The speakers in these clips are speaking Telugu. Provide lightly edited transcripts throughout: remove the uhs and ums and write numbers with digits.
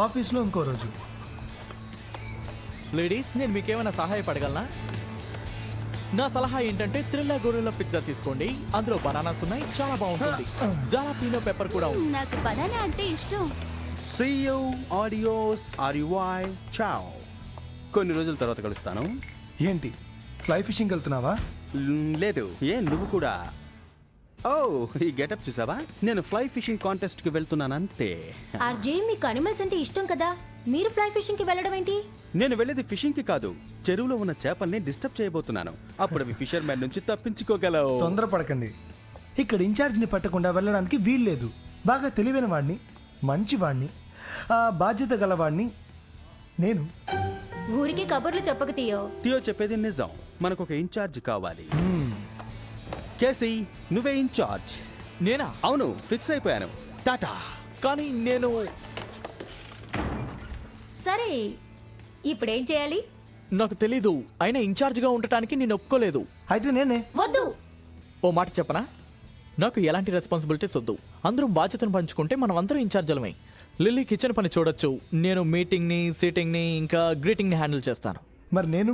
ఆఫీస్లో ఇంకో రోజు. లేడీస్, నేను మీకేమైనా సహాయపడగలనా? నా సలహా ఏంటంటే త్రిల్లా గొర్రెల పిజ్జా తీసుకోండి. అందులో బనానాస్ ఉన్నాయి, చాలా బాగుంటుంది. జాలాపీనో పెప్పర్ కూడా ఉంది. నాకు బనానా అంటే ఇష్టం. See you, adios, RUI, ciao. కొన్ని రోజుల తర్వాత కలుస్తాను. ఏంటి ఫ్లై ఫిషింగ్ వెళ్తున్నావా? లేదు, నువ్వు కూడా? ఓ, ఈ గెటప్ చూసావా? నేను ఫ్లై ఫిషింగ్ కాంటెస్ట్ కి వెళ్తున్నానంతే. ఆర్జే, మీకు అనిమల్స్ అంటే ఇష్టం కదా, మీరు ఫ్లై ఫిషింగ్ కి వెళ్ళడం ఏంటి? నేను వెళ్ళేది ఫిషింగ్ కి కాదు, చెరువులో ఉన్న చేపల్ని డిస్టర్బ్ చేయబోతున్నాను. అప్పుడు అవి ఫిషర్ మ్యాన్ నుంచి తప్పించుకోగలవు. తొందరపడకండి, ఇక్కడ ఇన్ఛార్జిని పట్టకుండా వెళ్ళడానికి వీల్లేదు. బాగా తెలివైన వాడిని, మంచివాడిని, బాధ్యత గలవాడిని నేను. ఊరికి కబుర్లు చెప్పక తీయో. టియో చెప్పేది నిజం, మనకు ఒక ఇన్ఛార్జ్ కావాలి. కేసీ, నువ్వే ఇన్ఛార్జ్. నేనా? అవును, ఫిక్స్ అయిపోయాను. టాటా. కానీ నేను సరే, ఇప్పుడేం చేయాలి? నాకు తెలీదు. అయినా ఇన్ఛార్జ్గా ఉండటానికి నేను ఒప్పుకోలేదు. అయితే నేనే. వద్దు. ఓ మాట చెప్పనా? నాకు ఎలాంటి రెస్పాన్సిబిలిటీస్ వద్దు. అందరం బాధ్యతను పంచుకుంటే మనం అందరం ఇన్ఛార్జలమే. లిల్లీ కిచెన్ పని చూడొచ్చు, నేను మీటింగ్ని, సీటింగ్ని, ఇంకా గ్రీటింగ్ని హ్యాండిల్ చేస్తాను. మరి నేను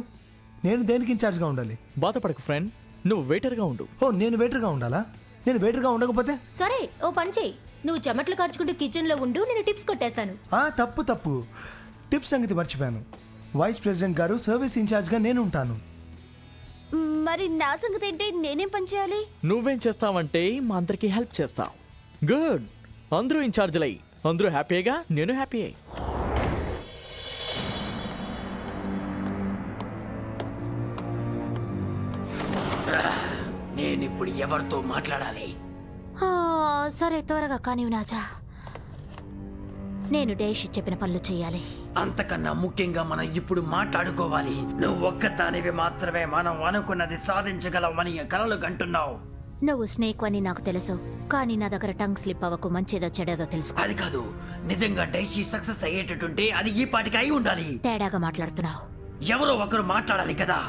దేనికి ఇన్ఛార్జ్గా ఉండాలి? బాధపడకు ఫ్రెండ్, నువ్వు వెయిటర్గా ఉండు. ఓ, నేను వెయిటర్గా ఉండాలా? నేను వెయిటర్గా ఉండకపోతే? సరే, ఓ పని చేయి, నువ్వు చెమట్లు కార్చుకుంటూ కిచెన్ లో ఉండు, నేను టిప్స్ కొట్టేస్తాను. తప్పు టిప్స్ సంగతి మర్చిపోయాను. వైస్ ప్రెసిడెంట్ గారు సర్వీస్ ఇన్ఛార్జ్గా నేను ఉంటాను. మరి నా సంగతి ఏంటి? నేనేం పని చేయాలి? నువ్వేం చేస్తావంటే మా అందరికి హెల్ప్ చేస్తావు. గుడ్, అందరూ ఇన్ఛార్జ్లై, అందరూ హ్యాపీగా, నేను హ్యాపీ అయ్యి. నేనిప్పుడు ఎవరితో మాట్లాడాలి? సరే, త్వరగా కానీ నాచా. నేను డేషి చెప్పిన పనులు చేయాలి. అంతకన్నా ముఖ్యంగా మనం ఇప్పుడు మాట్లాడుకోవాలి. నువ్వు ఒక్కదానివి మాత్రమే మనం అనుకున్నది సాధించగలవని కలలు కంటున్నావు. నువ్వు స్నేక్ అని నాకు తెలుసు, కానీ నా దగ్గర టంగ్ స్లిప్ అవ్వకు. మంచిదో చెడేదో తెలుసు. అది కాదు, నిజంగా డైషీ సక్సెస్ అయ్యేటట్టుంటే అది ఈ పాటికి అయి ఉండాలి. తేడాగా మాట్లాడుతున్నావు. ఎవరో ఒకరు మాట్లాడాలి కదా.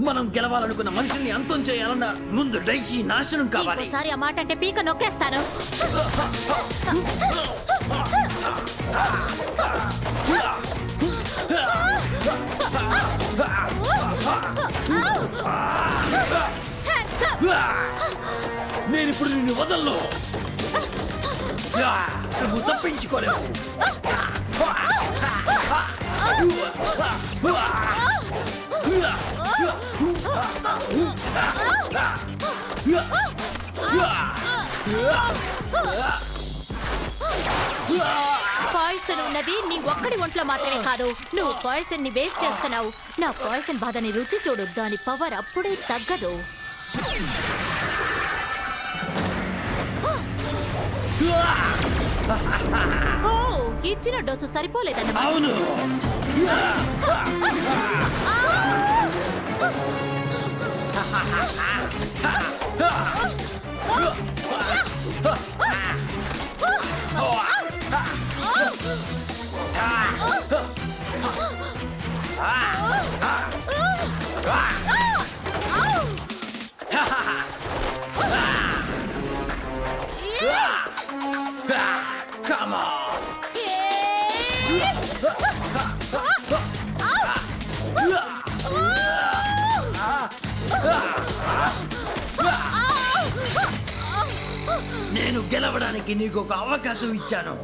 మనం గెలవాలనుకున్న మనుషుల్ని అంతం చేయాలన్న ముందు డైషీ నాశనం కావాలి. ఒకసారి ఆ మాట అంటే పీక నొక్కేస్తాను. నేనిప్పుడు నిన్ను వదలను. నువ్వు తప్పించుకోలేవు. పాయిజన్ ఉన్నది నీ ఒక్కడి ఒంట్లో మాత్రమే కాదు, నువ్వు పాయిజన్ ని వేస్ట్ చేస్తున్నావు. నా పాయిజన్ బాధని రుచి చూడు, దాని పవర్ అప్పుడే తగ్గదు. ఓ, ఇచ్చిన డోసు సరిపోలేదన్నమాట. అవును. Come on. నేను గెలవడానికి నీకు ఒక అవకాశం ఇచ్చాను,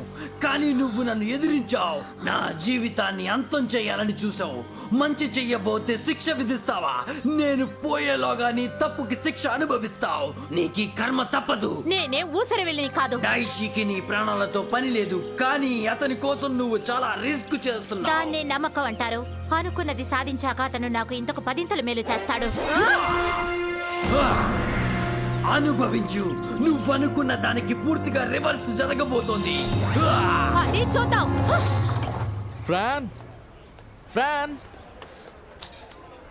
కానీ నువ్వు నన్ను ఎదిరించావు. నా జీవితాన్ని అంతం చేయాలని చూసావు. మంచి చెయ్యబోతే శిక్ష విధిస్తావా? నేను పోయేలోగా నీ తప్పుకి శిక్ష అనుభవిస్తావు. నీకు కర్మ తప్పదు. నేనే ఊసరి వెళ్ళి కాదు. డైషీకి నీ ప్రాణాలతో పని లేదు, కానీ అతని కోసం నువ్వు చాలా రిస్క్ చేస్తున్నావు. దాన్నే నమ్మకం అంటారు. అనుకున్నది సాధించాక అతను నాకు ఇంతకు 10 మేలు చేస్తాడు. అనుభవించు. నువ్వు అనుకున్న దానికి పూర్తిగా రివర్స్ జరగబోతోంది. అది చూద్దాం. ఫ్రాన్,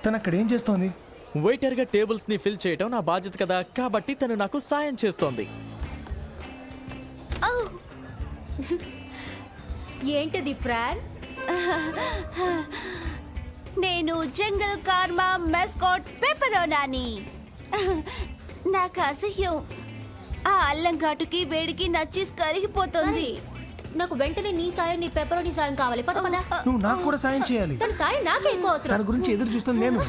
తను అక్కడ ఏం చేస్తోంది? వెయిటర్గా టేబుల్స్ ని ఫిల్ చేయడం నా బాధ్యత కదా, కాబట్టి తను నాకు సాయం చేస్తోంది. ఏంటది ఫ్రాన్? నేను జంగల్ కార్మా మెస్కాట్ పెపరోనాని. నాకు అసహ్యం. ఆ అల్లం ఘాటుకి వేడికి నచ్చి కరిగిపోతుంది. నాకు వెంటనే నీ సాయం నీ పెప్పరోని సాయం కావాలి. పద పద. నువ్వు నాకు కూడా సాయం చేయాలి. తన సాయం నాకే ఎక్కువ అవసరం. తన గురించి ఎదురు చూస్తాను నేను.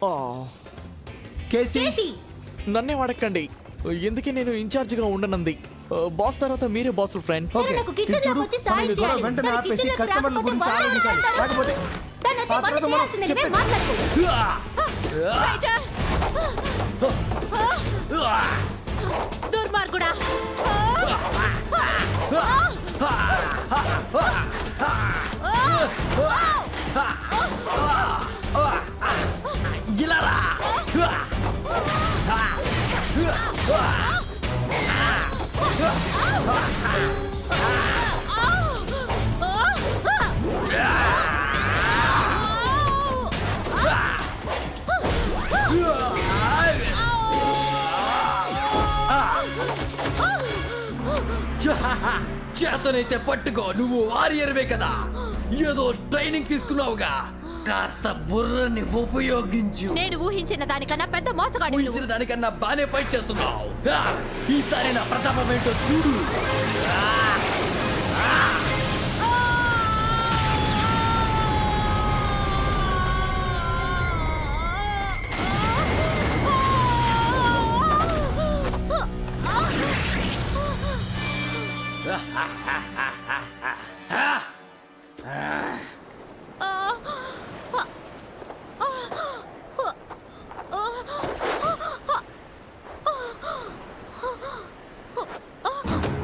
ఆ, కేసీ చేసి నన్నే వాడకండి. ఎందుకే నేను ఇన్ఛార్జిగా ఉండనంది. బాస్ తర్వాత మీరే బాస్ ఫ్రెండ్. ఓకే, నాకు ఇది కిచెన్ చూడు, లోకి వచ్చి మనం సాయం ఈ గొడవ చేయాలి. వెంటనే తన ఆపేసి కిచెన్ లోకి కస్టమర్ల రాకపోతే గురించి వాళ్ళు ఆలోచించాలి. మాట్లాడతారు. లేకపోతే తను వచ్చి ఆ పని తర్వాత మనం చేయాల్సిందే, నువ్వే చెప్పేది. మాట్లాడు. దుర్మార్గుడా. ఇలా రా. చేతనైతే పట్టుకో, నువ్వు వారియర్వే కదా. ఏదో ట్రైనింగ్ తీసుకున్నావుగా, కాస్త బుర్రని ఉపయోగించు. నేను ఊహించిన దానికన్నా పెద్ద మోసగాడు నువ్వు. ఊహించిన దానికన్నా బానే ఫైట్ చేస్తున్నావు. ఈసారి నా ప్రతాపం ఏంటో చూడు.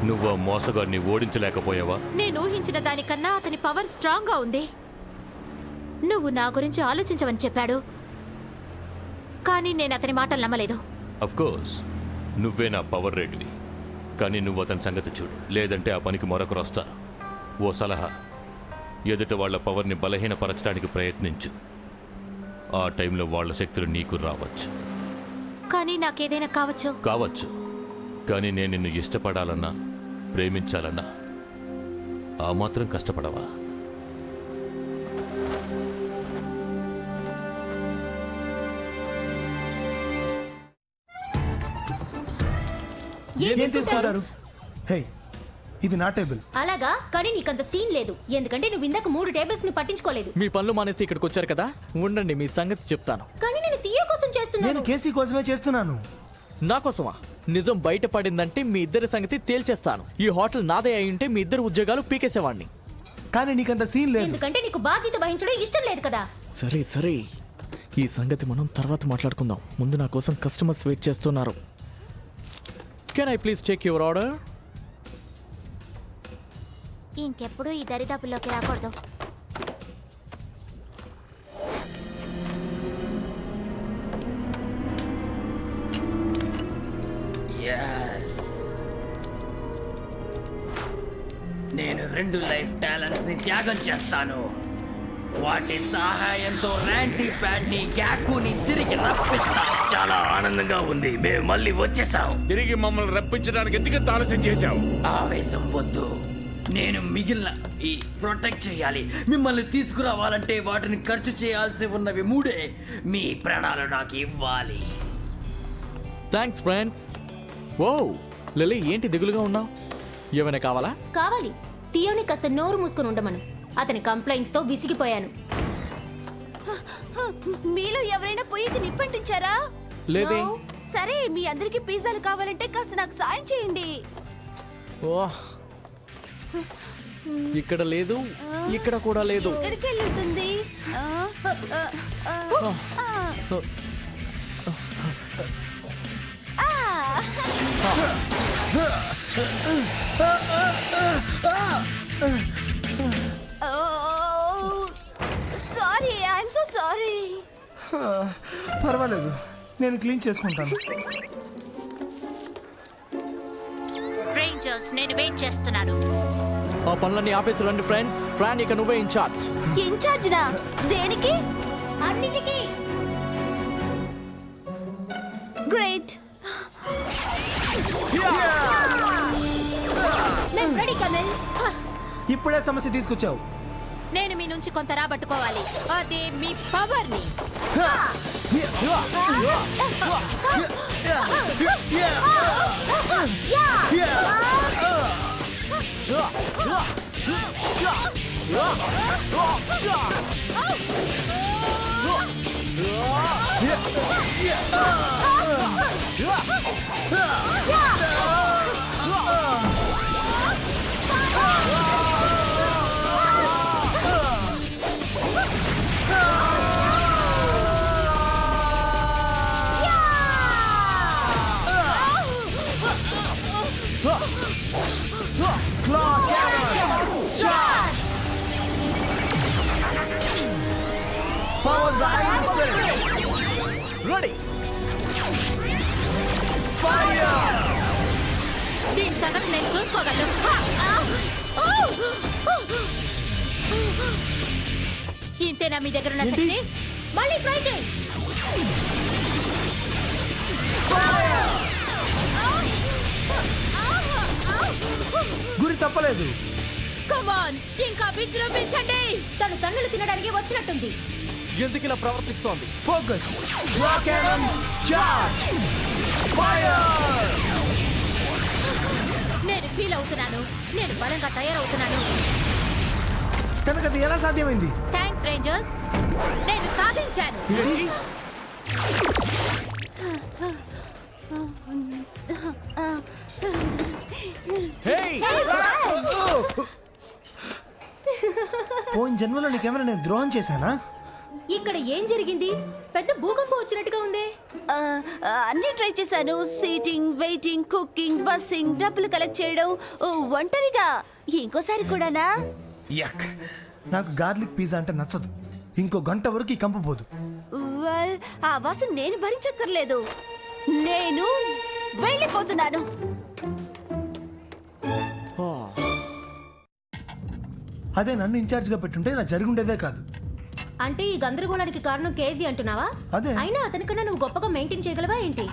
నువ్వు ఆ మోసగాడిని ఓడించలేకపోయావా? నేను ఊహించిన దానికన్నా అతని పవర్ స్ట్రాంగ్ గా ఉంది. నువ్వు నా గురించి ఆలోచించవని చెప్పాడు, కానీ నేను అతని మాటలు నమ్మలేదు. కోర్స్ నువ్వే నా పవర్ రేటువి, కానీ నువ్వు అతని సంగతి చూడు, లేదంటే ఆ పనికి మరొకరు వస్తారు. ఓ సలహా, ఎదుట వాళ్ళ పవర్ని బలహీనపరచడానికి ప్రయత్నించు. ఆ టైంలో వాళ్ళ శక్తులు నీకు రావచ్చు. కానీ నాకేదైనా కావచ్చు. కానీ నేను నిన్ను ఇష్టపడాలన్నా ప్రేమించాలన్నా ఆ మాత్రం కష్టపడవా? ఏం ఏం తీసుకుంటారు? హే, ఇది నా టేబుల్. అలాగా, కానీ నీకంత సీన్ లేదు, ఎందుకంటే నువ్వు ఇందాక 3 టేబుల్స్ ని పట్టించుకోలేదు. మీ పనులు మానేసి ఇక్కడికి వచ్చారు కదా, ఉండండి మీ సంగతి చెప్తాను. కానీ నేను తీయ కోసం నేను చేస్తున్నాను. కేసీ కోసమే చేస్తున్నాను. నా కోసమా? నిజం బయటపడిందంటే మీ ఇద్దరి సంగతి తేల్చేస్తాను. ఈ హోటల్ నాదే అయి ఉంటే మీ ఇద్దరు ఉద్యోగాలు పీకేసేవాడిని. కానీ నీకంత సీన్ లేదు. ఎందుకంటే నీకు బాధ్యత వహించడం ఇష్టం లేదు కదా. సరే, ఈ సంగతి మనం తర్వాత మాట్లాడుకుందాం. ముందు నా కోసం కస్టమర్స్ వెయిట్ చేస్తున్నారు. Can I please take your order? ఇంకెప్పుడు ఈ దరిదాపుల్లోకి రాకూడదు. నేను 2 లైఫ్ టాలెంట్స్ ని త్యాగం చేస్తాను. వాటి సహాయంతో ర్యాంటీ ప్యాడ్ ని గ్యాకుని తిరిగి రప్పిస్తా. చాలా ఆనందంగా ఉంది, మేము మళ్ళీ వచ్చేసాం. తిరిగి మమ్మల్ని రప్పించడానికి ఎందుకు ఆలస్యం చేశావు? ఆవేశం వద్దు, నేను మిగిలిన ఈ ప్రొటెక్ట్ చేయాలి. మిమ్మల్ని తీసుకురావాలంటే వాటిని ఖర్చు చేయాల్సి ఉన్నవి 3. మీ ప్రాణాలు నాకు ఇవ్వాలి. Thanks friends. ఓ లిల్లీ, ఏంటి దిగులుగా ఉన్నావు? ఏమైనా కావాలా? కావాలి. తీయోని కాస్త నోరు మూసుకొని ఉండమను. అతని కంప్లైంట్స్ తో విసిగిపోయాను. మీలో ఎవరైనా పొయ్యికి నిప్పంటించారా? లేదే. No. సరే, మీ అందరికి పిజ్జాలు కావాలంటే కాస్త నాకు సాయం చేయండి. ఓ, ఇక్కడ లేదు, ఇక్కడ కూడా లేదు. ఎక్కడికి వెళ్ళి ఉంటుంది? Sorry, I'm so sorry. పర్వాలేదు, నేను క్లీన్ చేసుకుంటాను. రేంజర్స్, నేను వెయిట్ చేస్తున్నాను. ఆ పనులన్నీ ఆపేసి రండి ఫ్రెండ్స్. ఫ్రాన్, ఇక నువ్వే ఇన్ఛార్జ్. ఇన్ఛార్జ్ నా? దేనికి? అన్నిటికీ. గ్రేట్. నేను రెడీ కమిల్. ఇప్పుడే సమస్య తీసుకొచ్చావు. నేను మీ నుంచి కొంత రాబట్టుకోవాలి, అదే మీ పవర్ ని. Yeah. రెడీ దీని సంగతి నేను చూసుకోగలను ఇంతేనా మీ దగ్గర ఉన్న శక్తి? మళ్ళీ ట్రై చేయి. గురి తప్పలేదు. కమాన్, ఇంకా విజృంభించండి. తను తన్నులు తినడానికి వచ్చినట్టుంది. ఎందుకు ఇలా ప్రవర్తిస్తోంది? ఫోకస్. చార్జ్. ఫైర్. నేను ఫీల్ అవుతున్నాను. నేను బలంగా తయారవుతున్నాను. తనకది ఎలా సాధ్యమైంది? థ్యాంక్స్ రేంజర్స్, నేను సాధించాను. హేయ్, పోయిన జన్మలో నీకేమైనా నేను ద్రోహం చేశానా? ఇక్కడ ఏం జరిగింది? పెద్ద భూకంపం వచ్చినట్టుగా ఉంది. అన్ని ట్రై చేశాను. సీటింగ్, వెయిటింగ్, కుకింగ్, బస్సింగ్, డబ్బులు కలెక్ట్ చేయడం, ఒంటరిగా. ఇంకోసారి కూడానా? యక్. నాకు గార్లిక్ పిజ్జా అంటే నచ్చదు. ఇంకో గంట వరకు ఈ కంప పోదు. వెల్, ఆ వాసన నేను భరించక్కర్లేదు. నేను వెళ్ళిపోతున్నాను. అదే నన్ను ఇన్ఛార్జ్ గా పెట్టుంటే ఇలా జరుగుండేదే కాదు. అంటే ఈ గందరగోళానికి కారణం కేజీ అంటున్నావా? అదే. అయినా అతనికన్నా నువ్వు గొప్పగా మెయింటైన్ చేయగలవా ఏంటి?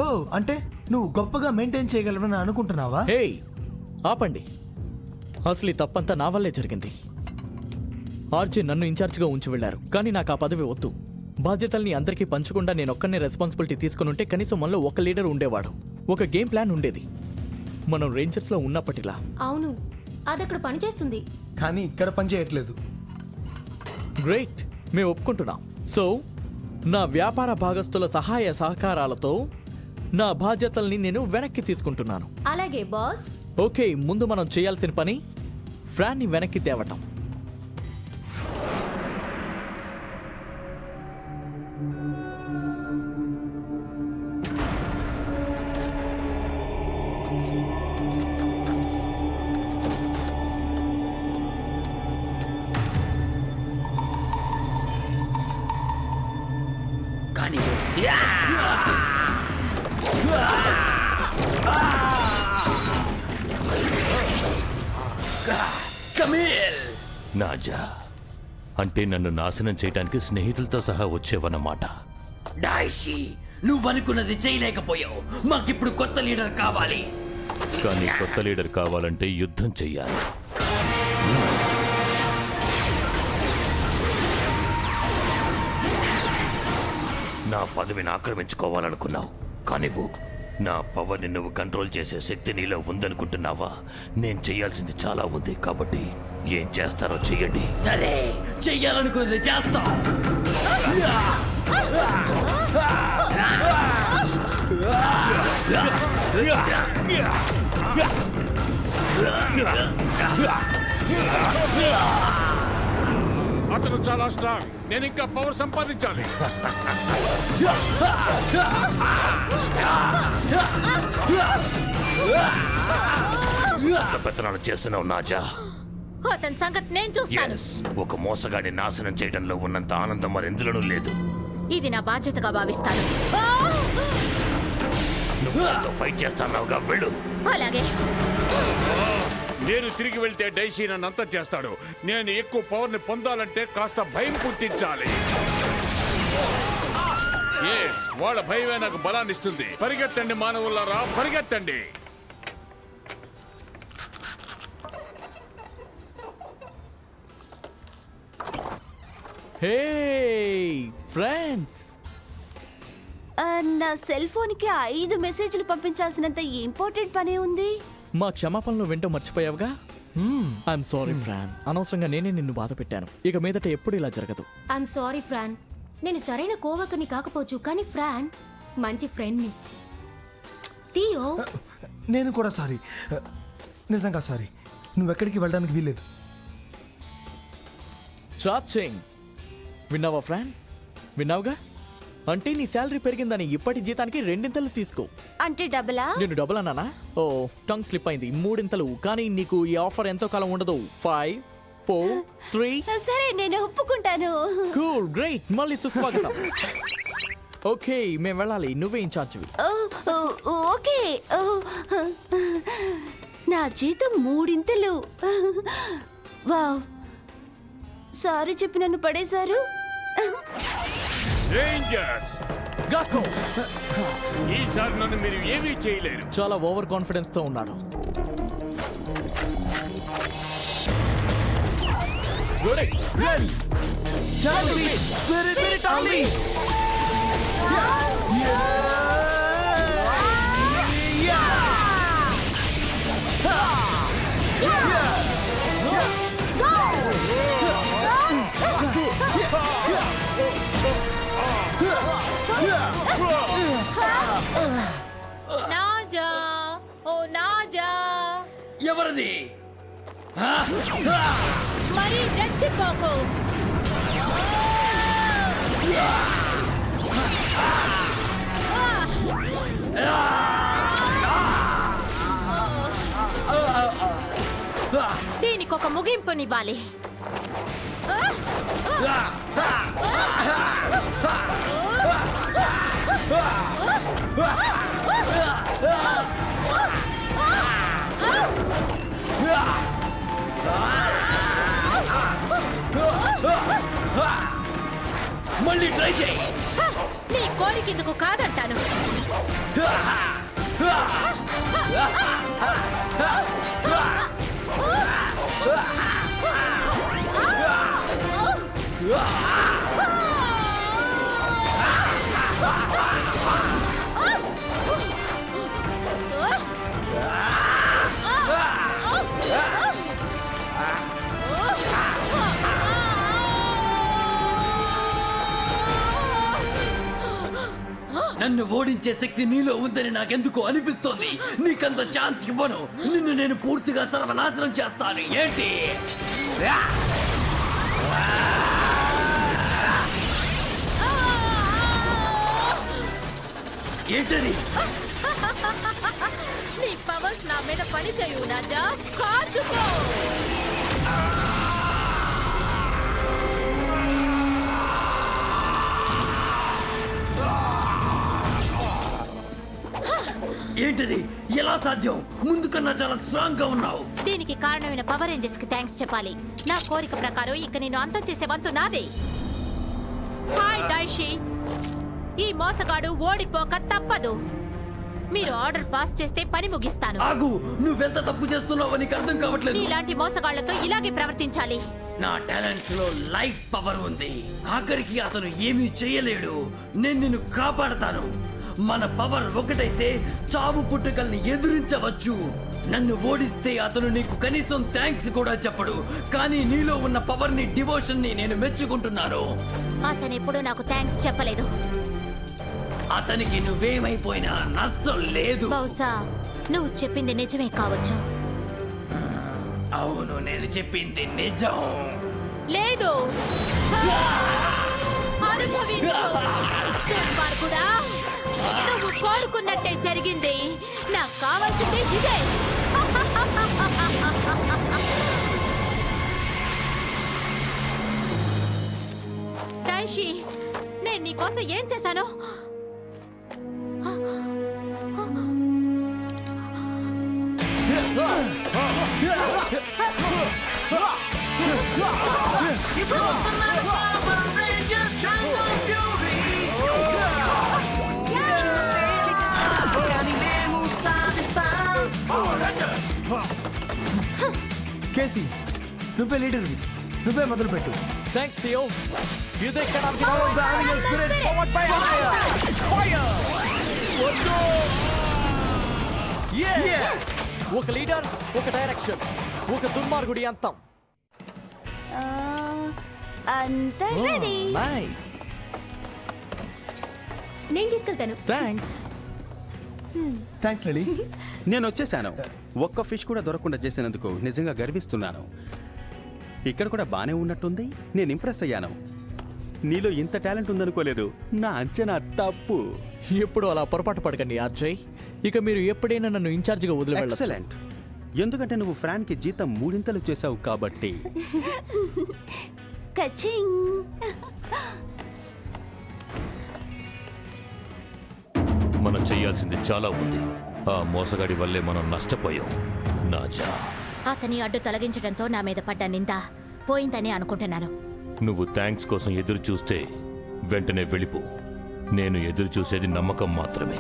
ఓ, అంటే నువ్వు గొప్పగా మెయింటైన్ చేయగలవని అనుకుంటున్నావా? హేయ్, ఆపండి. అసలు ఈ తప్పంతా నా వల్లే జరిగింది. ఆర్జే నన్ను ఇన్ఛార్జ్గా ఉంచి వెళ్లారు, కానీ నాకు ఆ పదవి వద్దు. బాధ్యతల్ని అందరికీ పంచకుండా నేను ఒక్కనే రెస్పాన్సిబిలిటీ తీసుకుని ఉంటే కనీసం మనలో ఒక లీడర్ ఉండేవాడు, ఒక గేమ్ ప్లాన్ ఉండేది. మనం రేంజర్స్లో ఉన్నప్పటిలా. అవును, అది అక్కడ పనిచేస్తుంది. కానీ ఇక్కడ పని చేయట్లేదు. గ్రేట్, మేము ఒప్పుకుంటున్నాం. సో నా వ్యాపార భాగస్తుల సహాయ సహకారాలతో నా బాధ్యతల్ని నేను వెనక్కి తీసుకుంటున్నాను. అలాగే బాస్. ఓకే, ముందు మనం చేయాల్సిన పని ఫ్రాన్ని వెనక్కి తేవటం. కానీ కమీల్, నాజా అంటే నన్ను నాశనం చేయడానికి స్నేహితులతో సహా వచ్చేవన్నమాట. డాయిషి, నువ్వనుకున్నది చేయలేకపోయావు. మాకిప్పుడు కొత్త లీడర్ కావాలి. కానీ కొత్త లీడర్ కావాలంటే యుద్ధం చెయ్యాలి. నా పదవిని ఆక్రమించుకోవాలనుకున్నావు, కానీ నా పవర్ని నువ్వు కంట్రోల్ చేసే శక్తి నీలో ఉందనుకుంటున్నావా? నేను చేయాల్సింది చాలా ఉంది, కాబట్టి ఏం చేస్తారో చెయ్యండి. సరే, చెయ్యాలనుకున్నది చేస్తాం. అతను చాలా స్ట్రాంగ్. నేను ఇంకా పవర్ సంపాదించాలి. పెత్తనాలు చేస్తున్నావు నాజా. అతని సంగతి నేను చూస్తాను. Yes, ఒక మోసగాడి నాశనం చేయడంలో ఉన్నంత ఆనందం మరెందులోనూ లేదు. ఇది నా బాధ్యతగా భావిస్తాను. నువ్వు నాతో ఫైట్ చేస్తాన్నావుగా, వెళ్ళు. అలాగే. నేను తిరిగి వెళ్తే డైసీ నన్ను అంతా చేస్తాడు. నేను ఎక్కువ పవర్ ని పొందాలంటే కాస్త భయం పుట్టించాలి. వాళ్ళ భయమే నాకు బలాన్ని ఇస్తుంది. పరిగెత్తండి మానవులారా, పరిగెత్తండి. హే ఫ్రెండ్స్, నా సెల్ ఫోన్ కి 5 మెసేజ్లు పంపించాల్సినంత ఇంపార్టెంట్ పనే ఉంది. మా క్షమాపణలు వింటూ మర్చిపోయావుగా. ఐఎమ్ సారీ ఫ్రాన్, అనవసరంగా నేనే నిన్ను బాధ పెట్టాను. ఇక మీదట ఎప్పుడు ఇలా జరగదు. ఐఎమ్ సారీ ఫ్రాన్, నేను సరైన కోవర్కర్ని కాకపోవచ్చు, కానీ ఫ్రాన్ మంచి ఫ్రెండ్ని. థియో, నేను కూడా సారీ, నిజంగా సారీ. నువ్వెక్కడికి వెళ్ళడానికి వీల్లేదు. చాచింగ్, విన్నావా ఫ్రాన్? విన్నావుగా? అంటే నీ శాలరీ పెరిగిందని ఇప్పటి జీతానికి 2 తీసుకో. అంటే డబులా? నేను డబుల్ అన్నానా? ఓ టంగ్ స్లిప్ అయింది. 3 కానీ నీకు ఈ ఆఫర్ ఎంతో కాలం ఉండదు. 5 4 3. సరే, నేను ఒప్పుకుంటాను. కూల్, గ్రేట్, మళ్ళీ సుస్వాగతం. ఓకే, మేము వెళ్ళాలి. నువ్వే ఇన్ఛార్జ్వి. ఓకే. నా జీతం 3 వావ్, సారీ చెప్పి నన్ను పడేశారు. రేంజర్స్, గాకో ఈసారి నన్ను మీరు ఏమీ చేయలేరు. చాలా ఓవర్ కాన్ఫిడెన్స్ తో ఉన్నాడు. నాజా, ఓ నాజా, ఎవరిది? మరి రెచ్చిపోకు. దీనికి ఒక ముగింపునివ్వాలి. మళ్ళీ ట్రై చేయి. నీ కోరికెందుకు కాదంటాను. నన్ను ఓడించే శక్తి నీలో ఉందని నాకెందుకో అనిపిస్తోంది. నీకంత ఛాన్స్ ఇవ్వను. నిన్ను నేను పూర్తిగా సర్వనాశనం చేస్తాను. ఏంటి? ఏంటది? నీ పవర్స్ నా మీద పని చేయు నాజా, కాచుకో. ఏంటది? ఎలా సాధ్యం? ముందు కన్నా చాలా స్ట్రాంగ్ గా ఉన్నావు. దీనికి కారణమైన పవర్ రేంజర్స్ కి థ్యాంక్స్ చెప్పాలి. నా కోరిక ప్రకారం ఇక నేను అంతం చేసే వంతు నాదే. హాయ్ డైషి, ఈ మోసగాడు ఓడిపోక తప్పదు. మీరు ఆర్డర్ పాస్ చేస్తే పని ముగిస్తాను. ఆగు, నువ్వెంత తప్పు చేస్తున్నావో నీకు అర్థం కావట్లేదు. నీలాంటి మోసగాళ్లతో ఇలాగే ప్రవర్తించాలి. నా టాలెంట్ లో లైఫ్ పవర్ ఉంది. ఆఖరికి అతను ఏమీ చేయలేడు. నేను నిన్ను కాపాడతాను. మన పవర్ ఒకటైతే చావు పుట్టుకల్ని ఎదురించవచ్చు. నన్ను ఓడిస్తే అతను నీకు కనీసం థ్యాంక్స్ కూడా చెప్పడు. కానీ నీలో ఉన్న పవర్ ని, డివోషన్ ని నేను మెచ్చుకుంటున్నాను. అతను ఎప్పుడు నాకు థ్యాంక్స్ చెప్పలేదు. అతనికి నువ్వేమైపోయినా నష్టం లేదు. బహుశా నువ్వు చెప్పింది నిజమే కావచ్చు. అవును, నేను చెప్పింది నిజం. లేదు, అనుభవించు. దుర్మార్గుడా, నువ్వు కోరుకున్నట్టే జరిగింది. నాకు కావాల్సింది ఇదే. డైషి, నేను నీకోసం ఏం చేశాను? కేసీ, నువ్వే లీడర్వి, నువ్వే మొదలు పెట్టు. Thanks Theo. ఇదే కణానికి ఒక లీడర్, ఒక డైరెక్షన్. ఒక దుర్మార్గుడి అంతం. ఆ, అంతా రెడీ. నైస్, నేను తీసుకెళ్తాను. థ్యాంక్స్. థ్యాంక్స్ లలి. నేను వచ్చేసాను. ఒక్క ఫిష్ కూడా దొరకకుండా చేసినందుకు నిజంగా గర్విస్తున్నాను. ఇక్కడ కూడా బానే ఉన్నట్టుంది. నేను ఇంప్రెస్ అయ్యాను. నీలో ఇంత టాలెంట్ ఉందనుకోలేదు. నా అంచనా తప్పు. ఎప్పుడు అలా పొరపాటు పడకండి ఆర్జే. ఇక మీరు ఎప్పుడైనా నన్ను ఇన్ఛార్జిగా వదిలి వెళ్ళొచ్చు. ఎక్సలెంట్. ఎందుకంటే నువ్వు ఫ్రాన్కి జీతం 3 చేసావు కాబట్టి. కచింగ్. మనం చేయాల్సింది చాలా ఉంది. ఆ మోసగాడి వల్లే మనం నష్టపోయాం. నాజా, అతని అడ్డు తొలగించడంతో నా మీద పడ్డ నింద పోయిందని అనుకుంటున్నాను. నువ్వు థ్యాంక్స్ కోసం ఎదురు చూస్తే వెంటనే వెళ్ళిపో. నేను ఎదురు చూసేది నమ్మకం మాత్రమే.